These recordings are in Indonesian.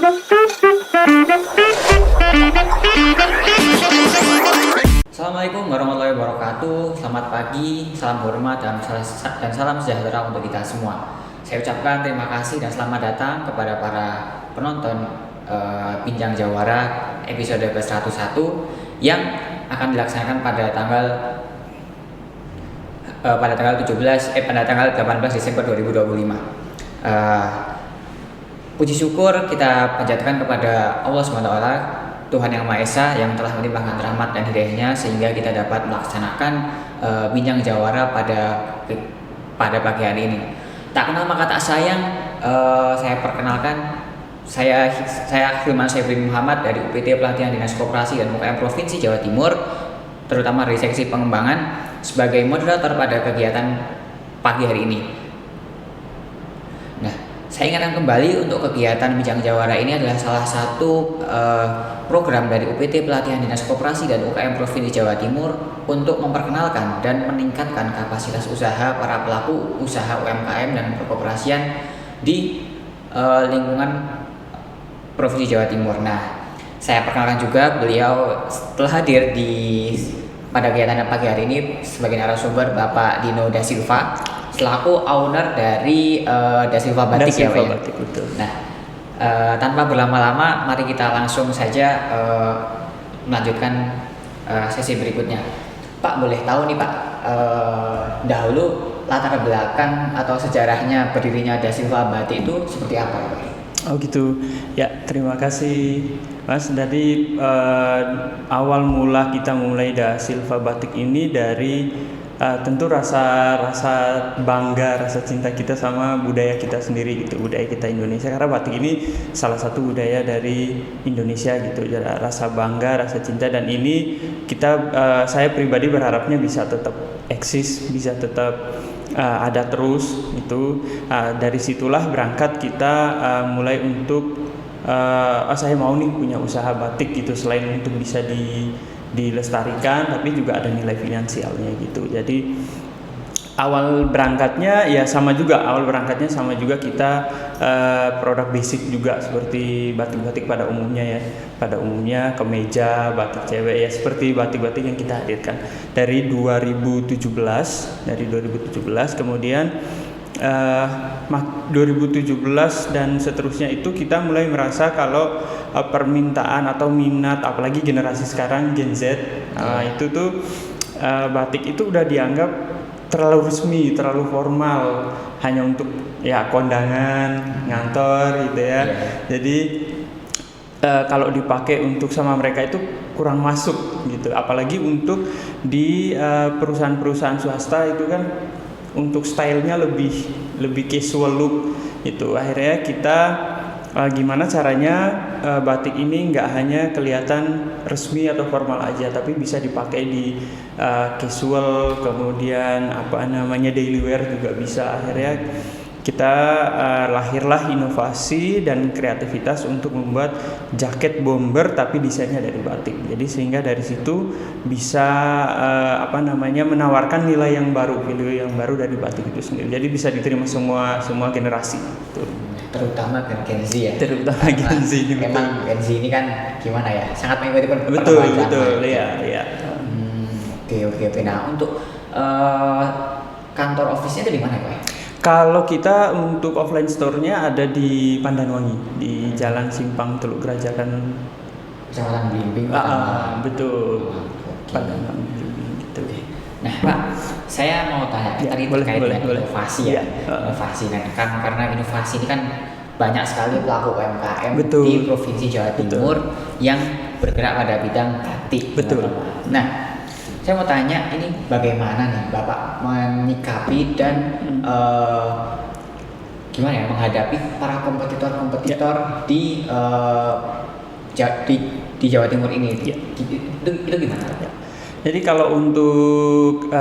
Assalamualaikum warahmatullahi wabarakatuh. Selamat pagi, salam hormat dan salam sejahtera untuk kita semua. Saya ucapkan terima kasih dan selamat datang kepada para penonton Bincang Jawara episode ke-101 yang akan dilaksanakan pada tanggal 18 Desember 2025. Puji syukur kita panjatkan kepada Allah SWT, Tuhan Yang Maha Esa, yang telah melimpahkan rahmat dan hidayahnya sehingga kita dapat melaksanakan Bincang Jawara pada pagi hari ini. Tak kenal maka tak sayang, saya perkenalkan, saya Hilman Syafri Muhammad dari UPT Pelatihan Dinas Koperasi dan UKM Provinsi Jawa Timur, terutama dari seksi pengembangan, sebagai moderator pada kegiatan pagi hari ini. Nah, saya ingatkan kembali untuk kegiatan Bincang Jawara ini adalah salah satu program dari UPT Pelatihan Dinas Koperasi dan UKM Provinsi Jawa Timur untuk memperkenalkan dan meningkatkan kapasitas usaha para pelaku usaha UMKM dan perkoperasian di lingkungan Provinsi Jawa Timur. Nah, saya perkenalkan juga beliau telah hadir pada kegiatan pagi hari ini sebagai narasumber Bapak Dino Da Silva selaku owner dari Da Silva Batik, ya Pak. Batik, betul. Nah, tanpa berlama-lama, mari kita langsung saja melanjutkan sesi berikutnya. Pak, boleh tahu nih Pak, dahulu latar belakang atau sejarahnya berdirinya Da Silva Batik itu seperti apa ya Pak? Oh gitu, ya terima kasih Mas. Dari awal mula kita memulai Da Silva Batik ini dari tentu rasa bangga, rasa cinta kita sama budaya kita sendiri gitu, budaya kita Indonesia, karena batik ini salah satu budaya dari Indonesia gitu. Jadi rasa bangga, rasa cinta, dan ini saya pribadi berharapnya bisa tetap eksis, bisa tetap ada terus itu. Dari situlah berangkat kita mulai untuk saya mau nih punya usaha batik gitu, selain untuk bisa dilestarikan tapi juga ada nilai finansialnya gitu. Jadi awal berangkatnya sama juga kita produk basic juga seperti batik-batik pada umumnya kemeja, batik cewek, ya seperti batik-batik yang kita hadirkan dari 2017. Kemudian 2017 dan seterusnya itu kita mulai merasa kalau permintaan atau minat, apalagi generasi sekarang Gen Z, itu tuh batik itu udah dianggap terlalu resmi, terlalu formal, hanya untuk kondangan, ngantor gitu ya. Jadi kalau dipakai untuk sama mereka itu kurang masuk gitu, apalagi untuk di perusahaan-perusahaan swasta itu kan untuk stylenya lebih casual look itu. Akhirnya kita gimana caranya batik ini nggak hanya kelihatan resmi atau formal aja, tapi bisa dipakai di casual, kemudian daily wear juga bisa. Akhirnya kita lahirlah inovasi dan kreativitas untuk membuat jaket bomber tapi desainnya dari batik. Jadi sehingga dari situ bisa menawarkan nilai yang baru, value yang baru dari batik itu sendiri. Jadi bisa diterima semua generasi. Terutama Gen Z ya. Terutama Gen Z. Memang Gen Z ini kan gimana ya? Sangat mengikuti perkembangan zaman. Betul, ya. Oke. Nah, untuk kantor office-nya itu di mana Pak? Kalau kita untuk offline store-nya ada di Pandanwangi, di Jalan Simpang Teluk Gerajakan, Kecamatan Blimbing. Betul. Pandanwangi gitu. Nah Pak, saya mau tanya tadi terkait dengan inovasi ya. Inovasi kan, karena inovasi ini kan banyak sekali pelaku UMKM di Provinsi Jawa Timur yang bergerak pada bidang batik. Betul. Nah, saya mau tanya ini bagaimana nih Bapak menyikapi dan gimana ya menghadapi para kompetitor di Jawa Timur ini? Itu gimana? Jadi kalau untuk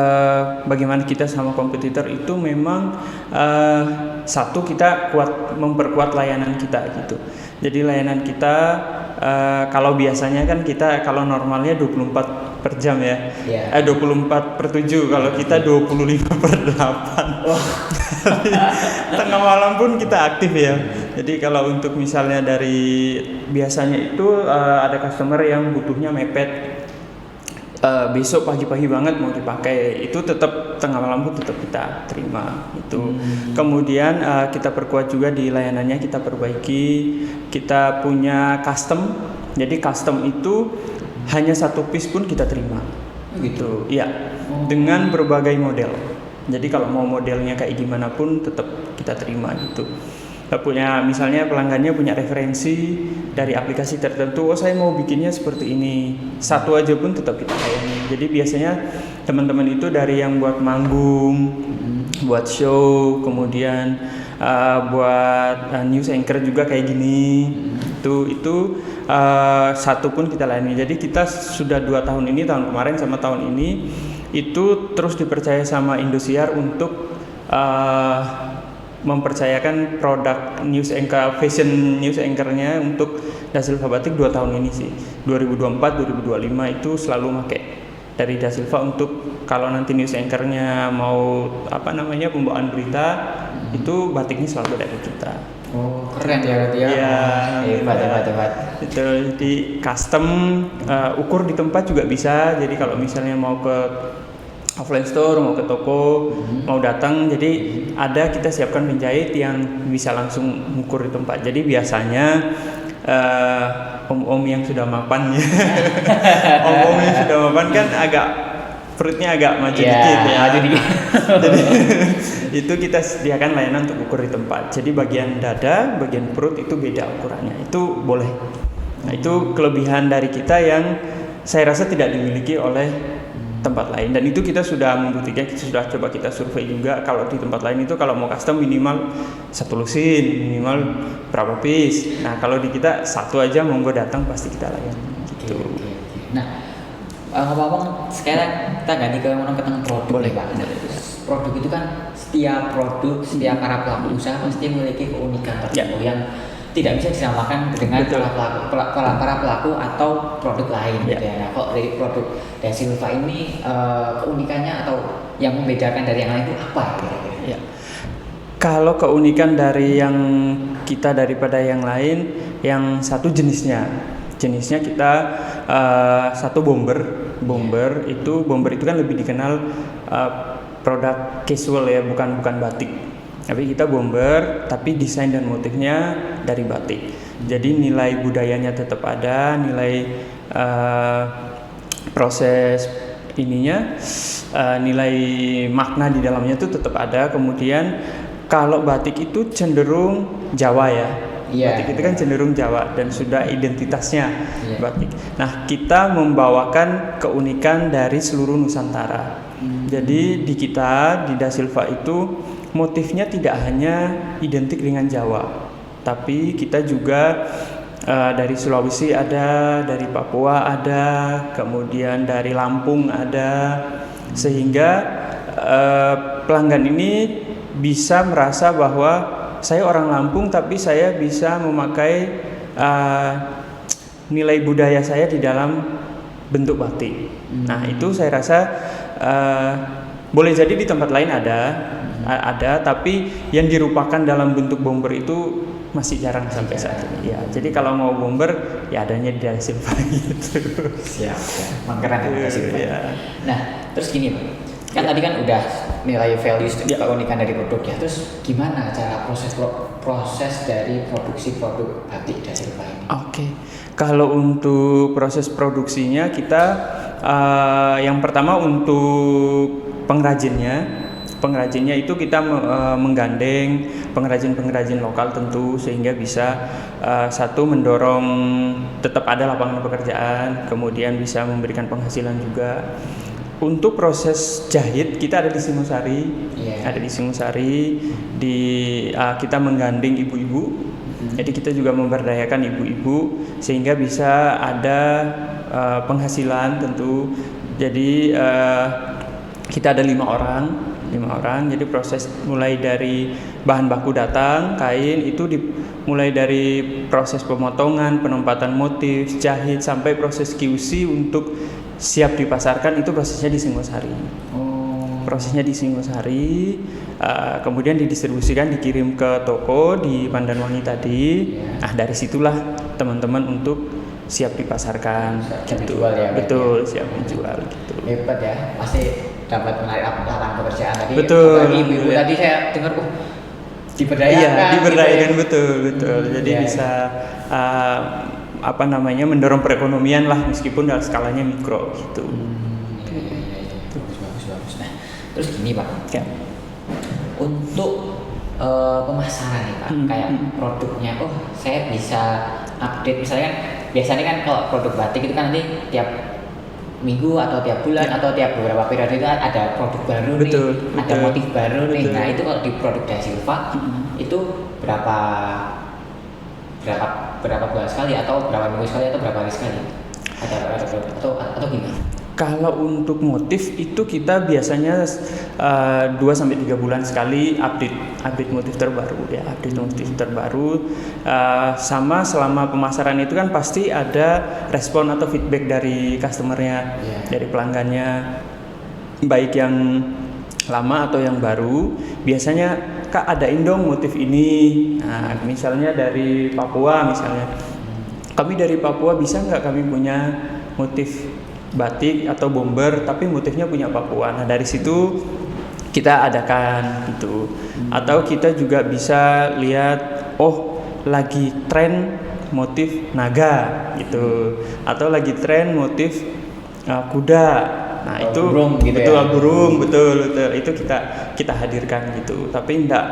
bagaimana kita sama kompetitor itu memang satu, kita memperkuat layanan kita gitu. Jadi layanan kita kalau biasanya kan kita kalau normalnya 24 per jam ya. Iya. 24/7, kalau kita 25/8. Jadi, tengah malam pun kita aktif ya. Jadi kalau untuk misalnya dari biasanya itu ada customer yang butuhnya mepet, besok pagi-pagi banget mau dipakai, itu tetap tengah malam pun tetap kita terima itu. Kemudian kita perkuat juga di layanannya, kita perbaiki, kita punya custom. Jadi custom itu hanya satu piece pun kita terima gitu ya, dengan berbagai model. Jadi kalau mau modelnya kayak gimana pun tetap kita terima gitu. Kita punya, misalnya pelanggannya punya referensi dari aplikasi tertentu, oh saya mau bikinnya seperti ini, satu aja pun tetap kita layani. Jadi biasanya teman-teman itu dari yang buat manggung, buat show, kemudian buat news anchor juga kayak gini, itu satu pun kita layani. Jadi kita sudah 2 tahun ini, tahun kemarin sama tahun ini itu terus dipercaya sama Indosiar untuk mempercayakan produk news anchor, fashion news anchornya untuk Da Silva Batik 2 tahun ini sih. 2024, 2025 itu selalu pakai dari Da Silva untuk kalau nanti news anchornya mau pembawaan berita, itu batiknya selalu dari kita. Oh, keren ya berarti ya. Iya, hebat. Itu di custom, ukur di tempat juga bisa. Jadi kalau misalnya mau ke offline store, mau ke toko, mau datang, jadi ada kita siapkan penjahit yang bisa langsung mengukur di tempat. Jadi biasanya om-om yang sudah mapan ya, om-om yang sudah mapan kan agak perutnya agak maju dikit ya. Jadi itu kita sediakan layanan untuk ukur di tempat. Jadi bagian dada, bagian perut itu beda ukurannya, itu boleh. Nah itu kelebihan dari kita yang saya rasa tidak dimiliki oleh tempat lain, dan itu kita sudah membuktikan, kita sudah coba kita survei juga. Kalau di tempat lain itu kalau mau custom minimal 1 lusin, minimal berapa piece. Nah kalau di kita satu aja, monggo datang pasti kita layani gitu. Oke. Nah, ngomong sekarang kita ganti ke tentang produk. Boleh, Pak. Pak. Produk itu kan setiap para pelaku usaha pasti memiliki keunikan tertentu yang tidak bisa disamakan dengan para pelaku atau produk lain gitu ya. Nah, kok dari produk Da Silva ini keunikannya atau yang membedakan dari yang lain itu apa ya? Kalau keunikan dari yang kita daripada yang lain, yang satu jenisnya kita satu bomber itu kan lebih dikenal produk casual ya, bukan batik. Tapi kita bomber, tapi desain dan motifnya dari batik. Jadi nilai budayanya tetap ada, nilai proses ininya, nilai makna di dalamnya itu tetap ada. Kemudian kalau batik itu cenderung Jawa ya. Batik itu kan cenderung Jawa dan sudah identitasnya batik. Nah, kita membawakan keunikan dari seluruh Nusantara. Jadi di kita, di Da Silva itu motifnya tidak hanya identik dengan Jawa, tapi kita juga dari Sulawesi ada, dari Papua ada, kemudian dari Lampung ada, sehingga pelanggan ini bisa merasa bahwa saya orang Lampung tapi saya bisa memakai nilai budaya saya di dalam bentuk batik. Nah itu saya rasa boleh jadi di tempat lain ada, tapi yang dirupakan dalam bentuk bomber itu masih jarang sampai saat ini. Ya, jadi kalau mau bomber ya adanya di Da Silva gitu. Siap. Keren ya Da Silva. Nah, terus gini Pak. Kan tadi kan udah nilai values keunikan dari produknya. Terus gimana cara proses dari produksi produk batik Da Silva ini? Oke. Kalau untuk proses produksinya kita yang pertama untuk pengrajinnya itu kita menggandeng pengrajin lokal tentu, sehingga bisa satu mendorong tetap ada lapangan pekerjaan, kemudian bisa memberikan penghasilan juga. Untuk proses jahit kita ada di Singosari, kita menggandeng ibu-ibu. Jadi kita juga memberdayakan ibu-ibu sehingga bisa ada penghasilan tentu. Jadi kita ada 5 5 orang. Jadi proses mulai dari bahan baku datang, kain itu mulai dari proses pemotongan, penempatan motif, jahit sampai proses QC untuk siap dipasarkan itu prosesnya di Singosari. Prosesnya di Singosari, kemudian didistribusikan, dikirim ke toko di Pandanwangi tadi. Nah dari situlah teman-teman untuk siap dipasarkan, siap gitu. dijual ya, betul, siap dijual gitu. Hebat ya, pasti dapat menarik lapangan pekerjaan tadi. Betul. Apalagi ibu-ibu Ya. tadi saya dengar, diberdayakan. Iya, diberdayakan gitu ya. betul. Jadi Iya, bisa mendorong perekonomian lah meskipun dalam skalanya mikro gitu. Iya. Bagus. Nah, terus gini Pak, Ya. untuk pemasaran nih Pak, kayak produknya, saya bisa update misalnya kan, biasanya kan kalau produk batik itu kan nanti tiap minggu atau tiap bulan atau tiap beberapa periode itu ada produk baru Betul, nih, ada betul. motif baru nih. Betul. Nah itu kalau di produk Da Silva itu berapa bulan sekali atau berapa minggu sekali atau berapa hari sekali? Ada atau gimana? Kalau untuk motif itu kita biasanya 2 sampai 3 bulan sekali update motif terbaru ya, update motif terbaru. Sama selama pemasaran itu kan pasti ada respon atau feedback dari customernya, dari pelanggannya, baik yang lama atau yang baru. Biasanya Kak adain dong motif ini. Nah, misalnya dari Papua misalnya. Kami dari Papua bisa nggak kami punya motif batik atau bomber tapi motifnya punya Papua. Nah dari situ kita adakan gitu. Atau kita juga bisa lihat lagi tren motif naga gitu, atau lagi tren motif kuda. Nah itu burung gitu betul, ya? burung betul itu kita hadirkan gitu. Tapi enggak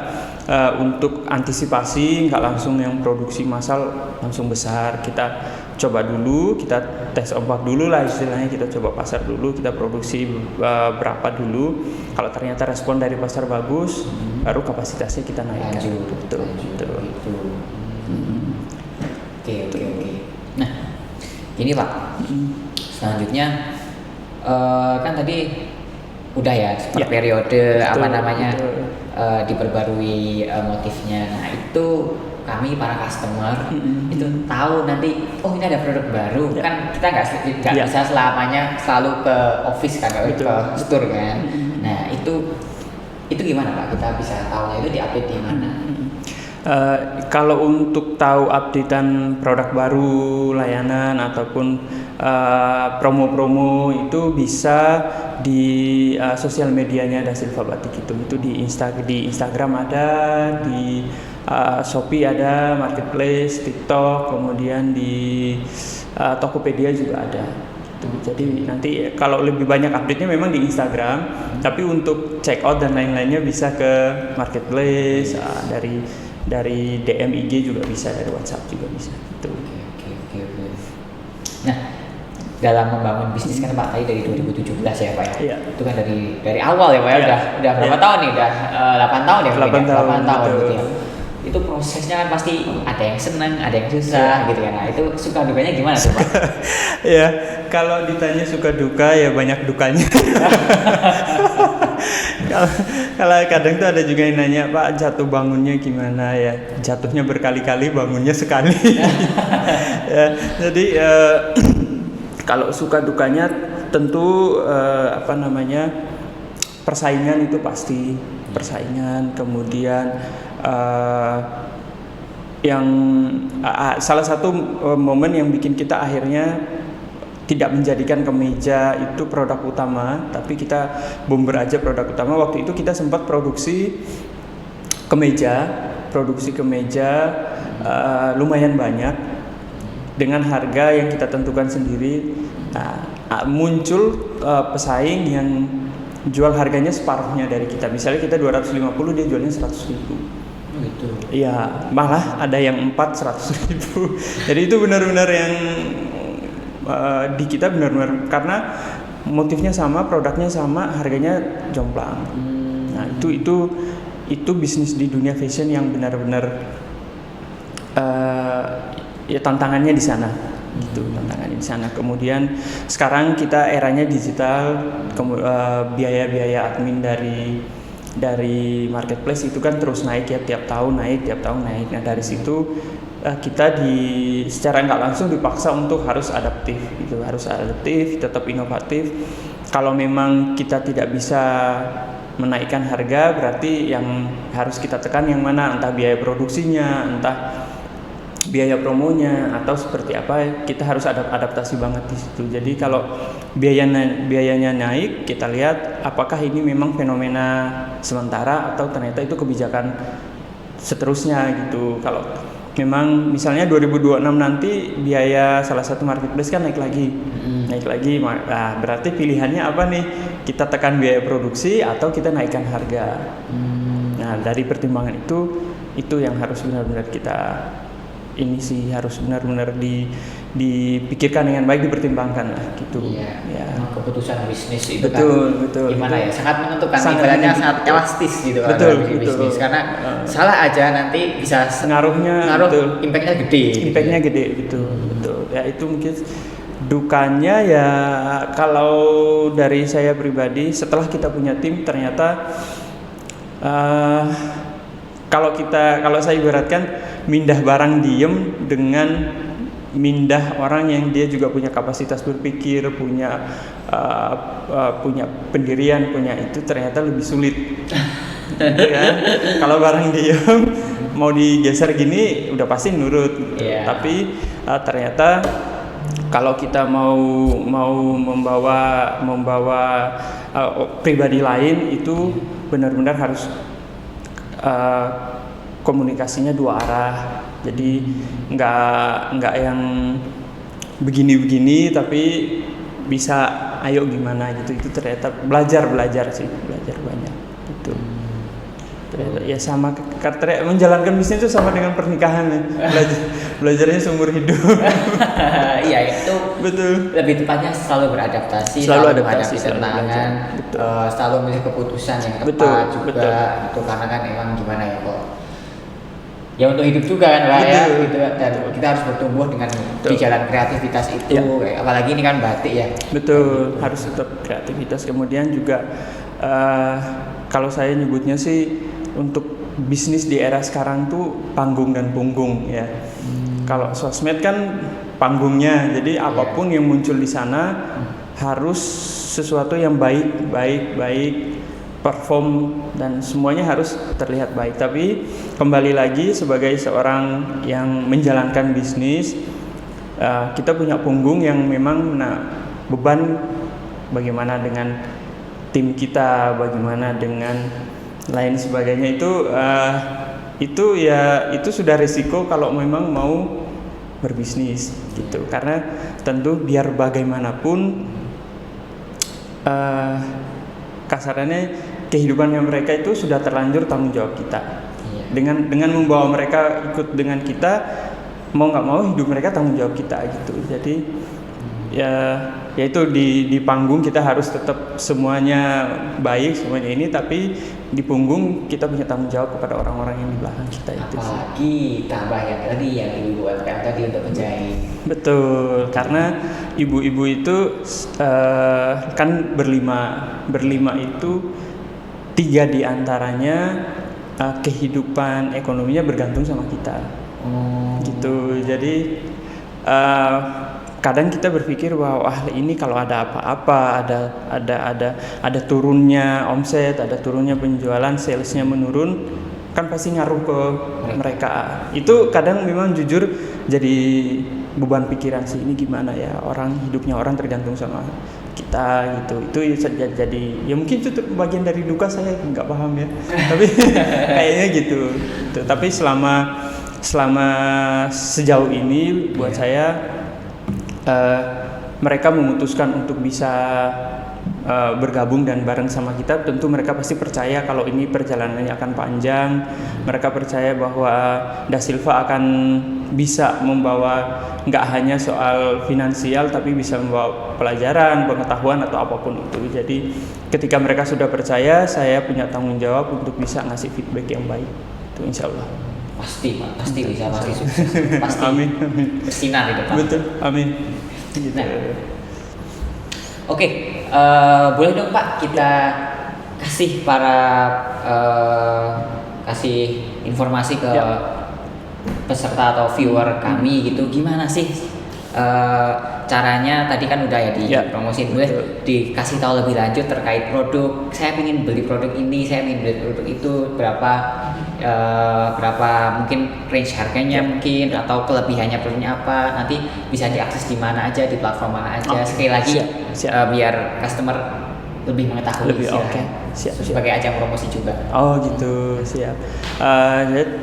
untuk antisipasi, nggak langsung yang produksi massal langsung besar. Kita coba dulu, kita tes ombak dulu lah istilahnya, kita coba pasar dulu, kita produksi berapa dulu. Kalau ternyata respon dari pasar bagus, baru kapasitasnya kita naikkan. Betul. Oke. Nah, ini Pak. Selanjutnya kan tadi udah ya per periode diperbarui motifnya. Nah itu kami para customer itu tahu nanti ini ada produk baru. Kan kita nggak bisa selamanya selalu ke office kan, ke store kan. Nah itu gimana Pak, kita bisa tahunya itu diupdate di mana? Kalau untuk tahu updatean produk baru, layanan ataupun promo-promo itu bisa di sosial medianya Da Silva Batik itu di Instagram ada, di Shopee ada, Marketplace, TikTok, kemudian di Tokopedia juga ada. Jadi nanti kalau lebih banyak update-nya memang di Instagram, tapi untuk check out dan lain-lainnya bisa ke Marketplace, dari DM IG juga bisa, dari WhatsApp juga bisa. Gitu. Oke. Nah, dalam membangun bisnis kan Pak tadi dari 2017 ya Pak ya. Iya. Itu kan dari awal ya Pak ya. Udah berapa tahun nih? Udah 8 tahun ya. 8 tahun gitu ya. Itu prosesnya kan pasti ada yang senang, ada yang susah gitu kan. Nah, itu suka dukanya gimana tuh Pak? Ya, kalau ditanya suka duka ya banyak dukanya. Kalau kadang tuh ada juga yang nanya, Pak jatuh bangunnya gimana ya? Jatuhnya berkali-kali, bangunnya sekali. Ya, jadi kalau suka dukanya tentu persaingan itu pasti, persaingan. Kemudian yang salah satu momen yang bikin kita akhirnya tidak menjadikan kemeja itu produk utama, tapi kita bomber aja produk utama. Waktu itu kita sempat produksi kemeja lumayan banyak dengan harga yang kita tentukan sendiri. Nah, muncul pesaing yang jual harganya separuhnya dari kita. Misalnya kita 250, dia jualnya 100.000. Gitu. Iya, malah ada yang 100.000. Jadi itu benar-benar yang di kita benar-benar karena motifnya sama, produknya sama, harganya jomplang. Nah, itu bisnis di dunia fashion yang benar-benar ya tantangannya di sana. Gitu, tantangannya di sana. Kemudian sekarang kita eranya digital, biaya-biaya admin dari dari marketplace itu kan terus naik ya, tiap tahun naik. Nah dari situ kita secara nggak langsung dipaksa untuk harus adaptif gitu, tetap inovatif. Kalau memang kita tidak bisa menaikkan harga, berarti yang harus kita tekan yang mana, entah biaya produksinya, entah biaya promonya, atau seperti apa, kita harus adaptasi banget di situ. Jadi kalau biayanya naik, kita lihat apakah ini memang fenomena sementara atau ternyata itu kebijakan seterusnya gitu. Kalau memang misalnya 2026 nanti biaya salah satu marketplace kan naik lagi, nah berarti pilihannya apa nih? Kita tekan biaya produksi atau kita naikkan harga. Nah dari pertimbangan itu yang harus benar-benar kita harus benar-benar dipikirkan dengan baik, dipertimbangkan lah gitu. Iya. Ya. Keputusan bisnis itu betul, gimana itu ya, sangat menentukan, ibaratnya sangat elastis gitu kalau bisnis, karena salah aja nanti bisa ngaruh impactnya gede. Betul. Ya itu mungkin dukanya ya. Kalau dari saya pribadi, setelah kita punya tim, ternyata kalau saya ibaratkan mindah barang diem dengan mindah orang yang dia juga punya kapasitas berpikir, punya pendirian, itu ternyata lebih sulit. Ya, kalau barang diem mau digeser gini udah pasti nurut. Yeah. Tapi ternyata kalau kita mau membawa pribadi lain, itu benar-benar harus komunikasinya dua arah. Jadi nggak yang begini tapi bisa ayo gimana gitu. Itu ternyata belajar banyak gitu. Ternyata ya sama kayak menjalankan bisnis itu sama dengan pernikahan ya. Belajarnya seumur hidup. Iya itu betul. Lebih tepatnya selalu beradaptasi, selalu menghadapi tantangan, selalu memilih keputusan yang tepat juga. Itu karena kan emang gimana ya kok. Ya untuk hidup juga kan Pak ya gitu, dan kita harus bertumbuh dengan di jalan kreativitas itu. Apalagi ini kan batik ya. Betul, harus tetap kreativitas. Kemudian juga kalau saya nyebutnya sih untuk bisnis di era sekarang tuh panggung dan punggung ya. Kalau sosmed kan panggungnya, jadi apapun yang muncul di sana harus sesuatu yang baik, perform, dan semuanya harus terlihat baik. Tapi kembali lagi sebagai seorang yang menjalankan bisnis, kita punya punggung yang memang beban bagaimana dengan tim kita, bagaimana dengan lain sebagainya, itu sudah risiko kalau memang mau berbisnis gitu. Karena tentu biar bagaimanapun kasarannya kehidupannya mereka itu sudah terlanjur tanggung jawab kita. Dengan membawa mereka ikut dengan kita, mau nggak mau hidup mereka tanggung jawab kita gitu. Jadi ya itu di panggung kita harus tetap semuanya baik, semuanya ini, tapi di punggung kita punya tanggung jawab kepada orang-orang yang di belakang kita itu. Apalagi tambah yang tadi yang ibu UMKM tadi untuk menjahit. Betul, karena ibu-ibu itu kan berlima itu 3 diantaranya kehidupan ekonominya bergantung sama kita. Gitu. Jadi kadang kita berpikir bahwa ini kalau ada apa-apa, ada turunnya omset, ada turunnya penjualan, salesnya menurun, kan pasti ngaruh ke mereka. Itu kadang memang jujur jadi beban pikiran sih, ini gimana ya, hidupnya orang tergantung sama kita gitu. Itu jadi ya mungkin itu bagian dari duka, saya nggak paham ya. Tapi kayaknya gitu. Tapi selama sejauh ini buat saya mereka memutuskan untuk bisa bergabung dan bareng sama kita, tentu mereka pasti percaya kalau ini perjalanannya akan panjang. Mereka percaya bahwa Da Silva akan bisa membawa nggak hanya soal finansial, tapi bisa membawa pelajaran, pengetahuan, atau apapun itu. Jadi ketika mereka sudah percaya, saya punya tanggung jawab untuk bisa ngasih feedback yang baik. Itu insya Allah. Pasti bisa, pasti sukses. Pasti amin. Bersinar itu Pak. Betul, amin. Gitu. Nah, oke, boleh dong Pak kita kasih para kasih informasi ke Ya. peserta atau viewer kami gitu, gimana sih caranya? Tadi kan udah ya dipromosin, boleh Betul. dikasih tahu lebih lanjut terkait produk. Saya ingin beli produk ini, saya ingin beli produk itu, berapa mungkin range harganya mungkin, atau kelebihannya produknya apa, nanti bisa diakses di mana aja, di platform mana aja. Oke, Sekali lagi siap. biar customer lebih mengetahui, Lebih, oke. Siap. sebagai ajang promosi juga. Oh gitu, siap.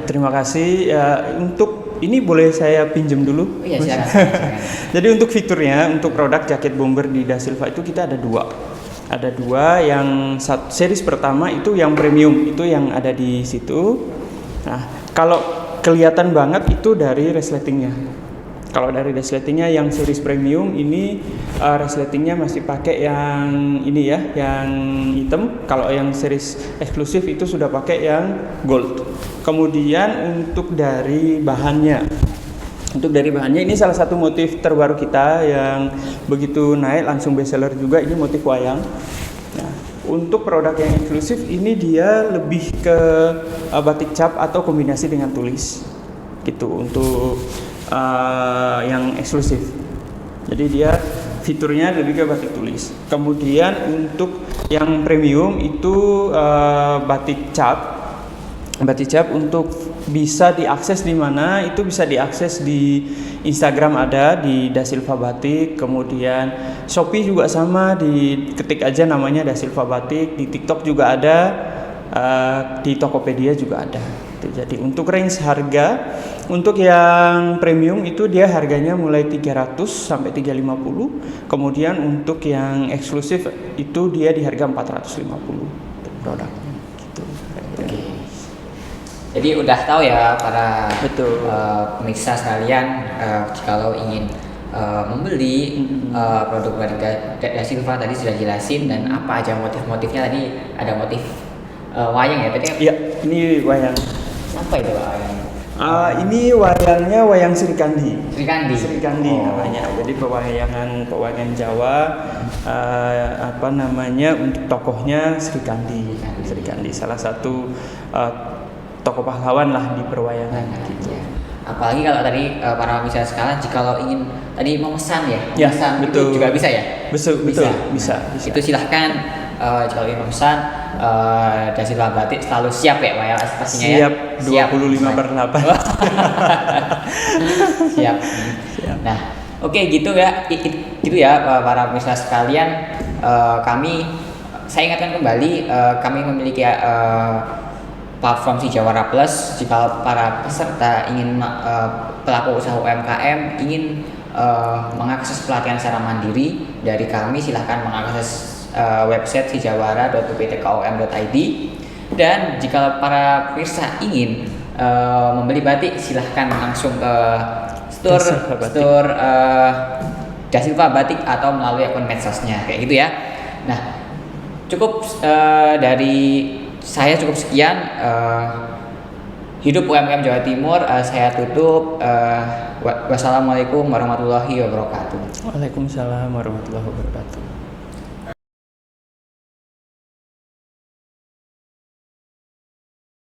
Terima kasih. Untuk ini boleh saya pinjam dulu? Iya, silakan. Jadi untuk fiturnya, untuk produk jaket bomber di Da Silva itu kita ada dua. Ada dua, yang series pertama itu yang premium, itu yang ada di situ. Nah, kalau kelihatan banget itu dari resletingnya. Kalau dari resletingnya yang series premium ini resletingnya masih pakai yang ini ya, yang hitam. Kalau yang series eksklusif itu sudah pakai yang gold. Kemudian untuk dari bahannya, ini salah satu motif terbaru kita yang begitu naik langsung bestseller juga. Ini motif wayang. Nah, untuk produk yang eksklusif ini dia lebih ke batik cap atau kombinasi dengan tulis, gitu untuk yang eksklusif. Jadi dia fiturnya lebih ke batik tulis. Kemudian untuk yang premium itu batik cap. Batik cap untuk bisa diakses di mana? Itu bisa diakses di Instagram ada di Da Silva Batik, kemudian Shopee juga sama, diketik aja namanya Da Silva Batik, di TikTok juga ada, di Tokopedia juga ada. Jadi untuk range harga untuk yang premium itu dia harganya mulai 300 sampai 350. Kemudian untuk yang eksklusif itu dia di harga 450 produknya gitu. Jadi udah tahu ya para Betul. pemirsa sekalian, kalau ingin membeli produk dari Da Silva tadi sudah jelasin, dan apa aja motif-motifnya. Tadi ada motif wayang ya tadi. Iya, ini wayang. Apa itu wayang? Ini wayangnya wayang Srikandi. Srikandi. Namanya. Jadi pewayangan Jawa, untuk tokohnya Srikandi. Srikandi salah satu tokoh pahlawan lah di perwayangan gitu. Apalagi kalau tadi para pemirsa sekalian, jika lo ingin tadi memesan Ya, memesan betul. itu juga bisa ya? Bisa. Itu silahkan, jika ingin memesan, Da Silva Batik selalu siap ya Pak ya, pastinya ya? Siap 25/8. Siap. Nah, oke gitu ya, gitu ya para pemirsa sekalian. Saya ingatkan kembali, kami memiliki platform Si Jawara Plus. Jika para peserta ingin pelaku usaha UMKM ingin mengakses pelatihan secara mandiri dari kami, silahkan mengakses website sijawara.upptkom.id. Dan jika para pemirsa ingin membeli batik, silahkan langsung ke store Da Silva Batik atau melalui akun medsosnya kayak gitu ya. Nah, cukup dari saya cukup sekian. Hidup UMKM Jawa Timur, saya tutup. Wassalamualaikum warahmatullahi wabarakatuh. Waalaikumsalam warahmatullahi wabarakatuh.